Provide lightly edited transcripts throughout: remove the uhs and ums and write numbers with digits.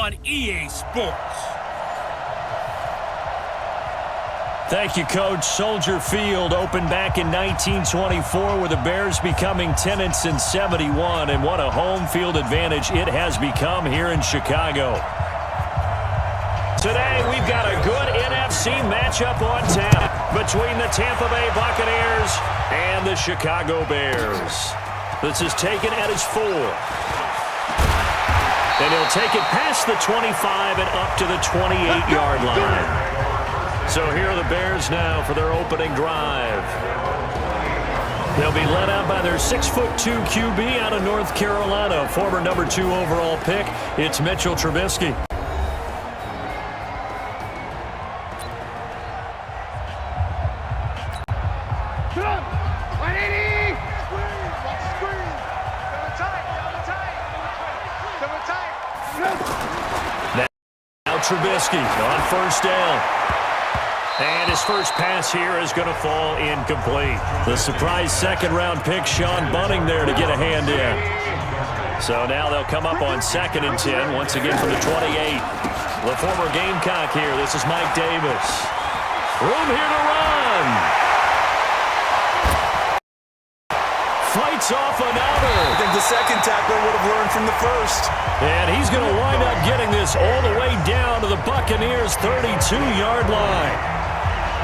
on EA Sports. Thank you, Coach. Soldier Field opened back in 1924 with the Bears becoming tenants in 71, and what a home field advantage it has become here in Chicago. Today, we've got a good NFC matchup on tap between the Tampa Bay Buccaneers and the Chicago Bears. This is taken at his 4. And he'll take it past the 25 and up to the 28-yard line. So here are the Bears now for their opening drive. They'll be led out by their 6'2" QB out of North Carolina, former number 2 overall pick. It's Mitchell Trubisky. Now Trubisky on first down. And his first pass here is going to fall incomplete. The surprise second-round pick, Sean Bunting, there to get a hand in. So now they'll come up on 2nd and 10, once again from the 28. The former Gamecock here. This is Mike Davis. Room here to run. Fights off another. I think the second tackler would have learned from the first. And he's going to wind up getting this all the way down to the Buccaneers' 32-yard line.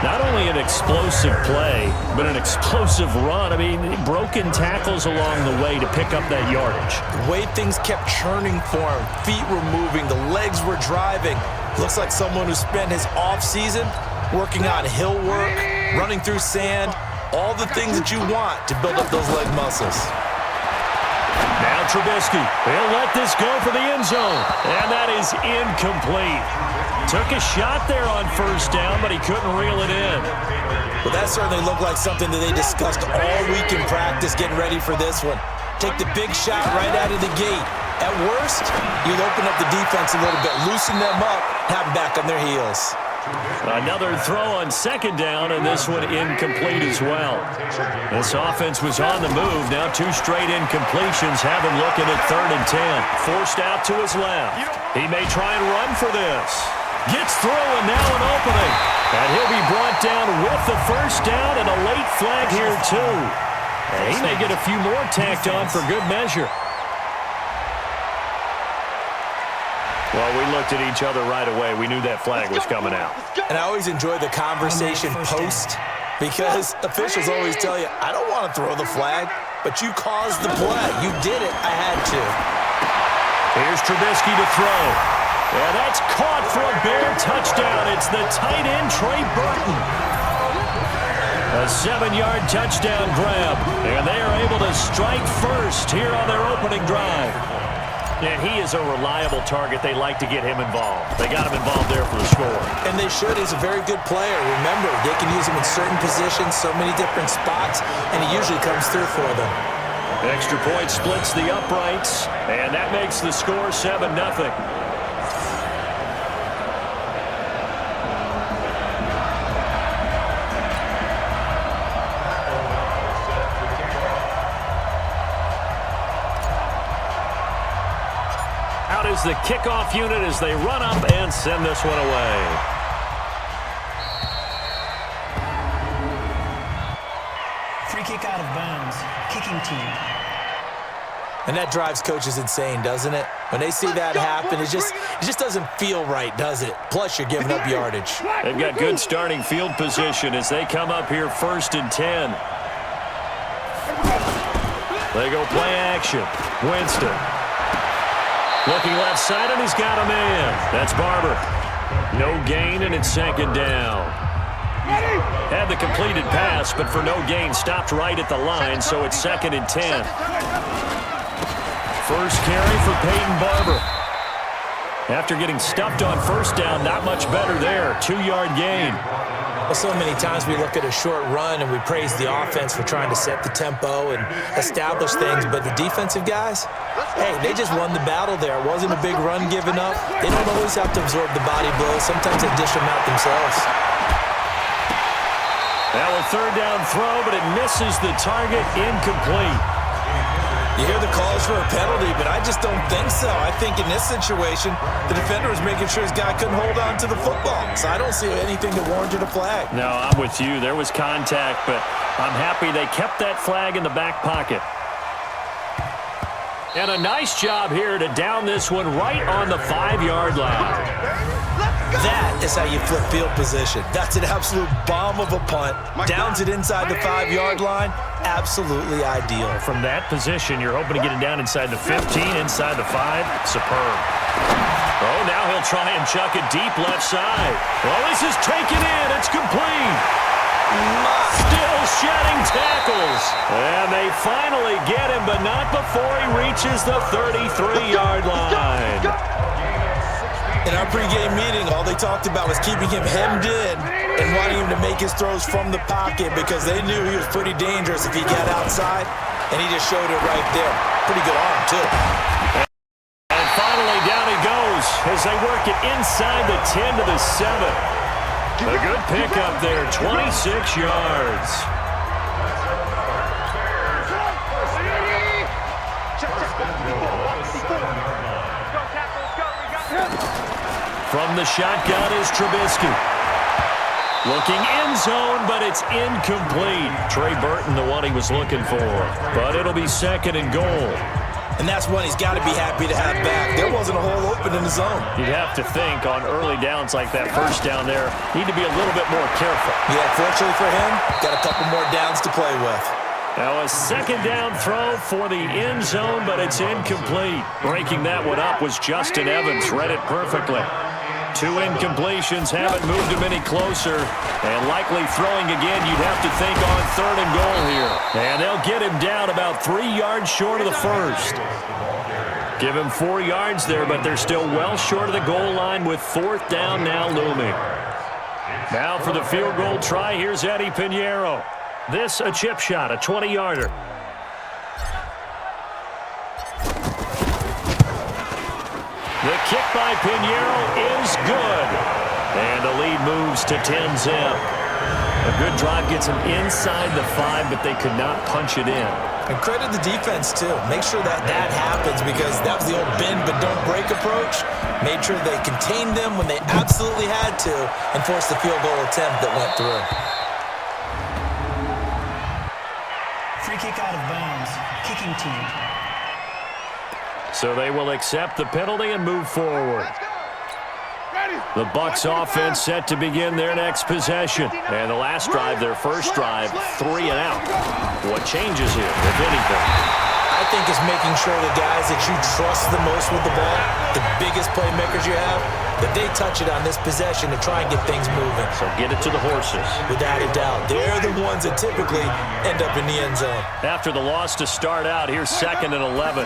Not only an explosive play, but an explosive run. I mean, broken tackles along the way to pick up that yardage. The way things kept churning for him, feet were moving, the legs were driving. Looks like someone who spent his offseason working on hill work, running through sand, all the things that you want to build up those leg muscles. Now Trubisky, he'll let this go for the end zone, and that is incomplete. Took a shot there on first down, but he couldn't reel it in. Well, that certainly looked like something that they discussed all week in practice getting ready for this one. Take the big shot right out of the gate. At worst, you'll open up the defense a little bit, loosen them up, have them back on their heels. Another throw on second down, and this one incomplete as well. This offense was on the move. Now 2 straight incompletions have him looking at 3rd and 10. Forced out to his left. He may try and run for this. Gets through, and now an opening. And he'll be brought down with the first down and a late flag here, too. And he may get a few more tacked on for good measure. Well, we looked at each other right away. We knew that flag was coming out. And I always enjoy the conversation post because officials always tell you, I don't want to throw the flag, but you caused the play. You did it. I had to. Here's Trubisky to throw. And that's caught for a Bear touchdown. It's the tight end, Trey Burton. A 7-yard touchdown grab. And they are able to strike first here on their opening drive. And he is a reliable target. They like to get him involved. They got him involved there for the score. And they should. He's a very good player. Remember, they can use him in certain positions, so many different spots, and he usually comes through for them. Extra point splits the uprights, and that makes the score 7-0. The kickoff unit as they run up and send this one away. Free kick out of bounds. Kicking team. And that drives coaches insane, doesn't it? When they see that happen, it just doesn't feel right, does it? Plus, you're giving up yardage. They've got good starting field position as they come up here 1st and 10. They go play action. Winston. Looking left side, and he's got a man. That's Barber. No gain, and it's 2nd down. Had the completed pass, but for no gain, stopped right at the line, so it's 2nd and 10. First carry for Peyton Barber. After getting stuffed on first down, not much better there. 2-yard gain. Well, so many times we look at a short run and we praise the offense for trying to set the tempo and establish things, but the defensive guys, hey, they just won the battle there. It wasn't a big run given up. They don't always have to absorb the body blows. Sometimes they dish them out themselves. Now a 3rd down throw, but it misses the target, incomplete. You hear the calls for a penalty, but I just don't think so. I think in this situation, the defender was making sure his guy couldn't hold on to the football. So I don't see anything that warranted a flag. No, I'm with you. There was contact, but I'm happy they kept that flag in the back pocket. And a nice job here to down this one right on the 5-yard line. That is how you flip field position. That's an absolute bomb of a punt. Downs it inside the 5-yard line. Absolutely ideal. From that position, you're hoping to get it down inside the 15, inside the 5. Superb. Oh, now he'll try and chuck it deep left side. Well, this is taken in. It's complete. Still shedding tackles. And they finally get him, but not before he reaches the 33-yard line. In our pregame meeting, all they talked about was keeping him hemmed in and wanting him to make his throws from the pocket because they knew he was pretty dangerous if he got outside, and he just showed it right there. Pretty good arm, too. And finally, down he goes as they work it inside the 10 to the 7. A good pickup there, 26 yards. From the shotgun is Trubisky. Looking end zone, but it's incomplete. Trey Burton, the one he was looking for. But it'll be 2nd and goal. And that's one he's got to be happy to have back. There wasn't a hole open in the zone. You'd have to think on early downs like that first down there, need to be a little bit more careful. Yeah, fortunately for him, got a couple more downs to play with. Now a 2nd down throw for the end zone, but it's incomplete. Breaking that one up was Justin Evans. Read it perfectly. 2 incompletions haven't moved him any closer. And likely throwing again, you'd have to think on 3rd and goal here. And they'll get him down about 3 yards short of the first. Give him 4 yards there, but they're still well short of the goal line with 4th down now looming. Now for the field goal try, here's Eddie Pinheiro. This a chip shot, a 20-yarder. The kick by Pinheiro is good. And the lead moves to 10-zip. A good drive gets them inside the 5, but they could not punch it in. And credit the defense, too. Make sure that happens because that was the old bend but don't break approach. Made sure they contained them when they absolutely had to and forced the field goal attempt that went through. Free kick out of bounds. Kicking team. So they will accept the penalty and move forward. The Bucs offense set to begin their next possession. And the last drive, their first drive, 3 and out. What changes here, if anything? I think it's making sure the guys that you trust the most with the ball, the biggest playmakers you have, that they touch it on this possession to try and get things moving. So get it to the horses. Without a doubt. They're the ones that typically end up in the end zone. After the loss to start out, here's 2nd and 11.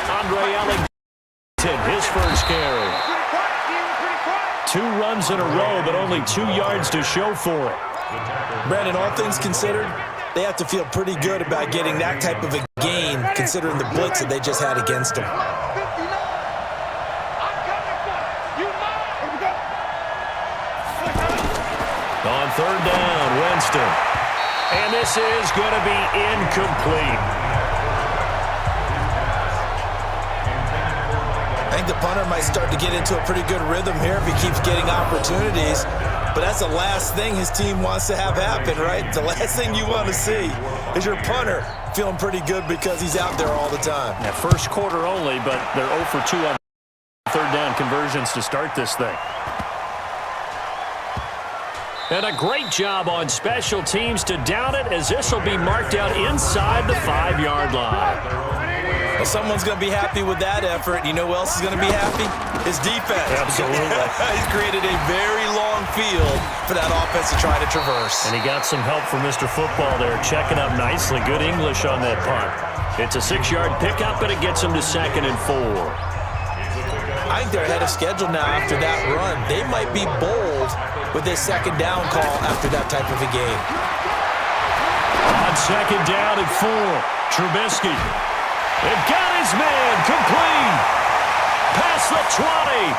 Andre Ellington, his first carry. 2 runs in a row, but only 2 yards to show for it. Brandon, all things considered, they have to feel pretty good about getting that type of a gain, considering the blitz that they just had against them. On 3rd down, Winston. And this is going to be incomplete. I think the punter might start to get into a pretty good rhythm here if he keeps getting opportunities. But that's the last thing his team wants to have happen, right? The last thing you want to see is your punter feeling pretty good because he's out there all the time. Yeah, first quarter only, but they're 0 for 2 on 3rd down conversions to start this thing. And a great job on special teams to down it, as this will be marked out inside the 5-yard line. Well, someone's going to be happy with that effort. You know who else is going to be happy? His defense. Absolutely. He's created a very long field for that offense to try to traverse. And he got some help from Mr. Football there, checking up nicely. Good English on that punt. It's a 6-yard pickup, and it gets him to 2nd and 4. I think they're ahead of schedule now after that run. They might be bold with this 2nd down call after that type of a game. On 2nd down and 4, Trubisky. They've got his man complete. Past the 20.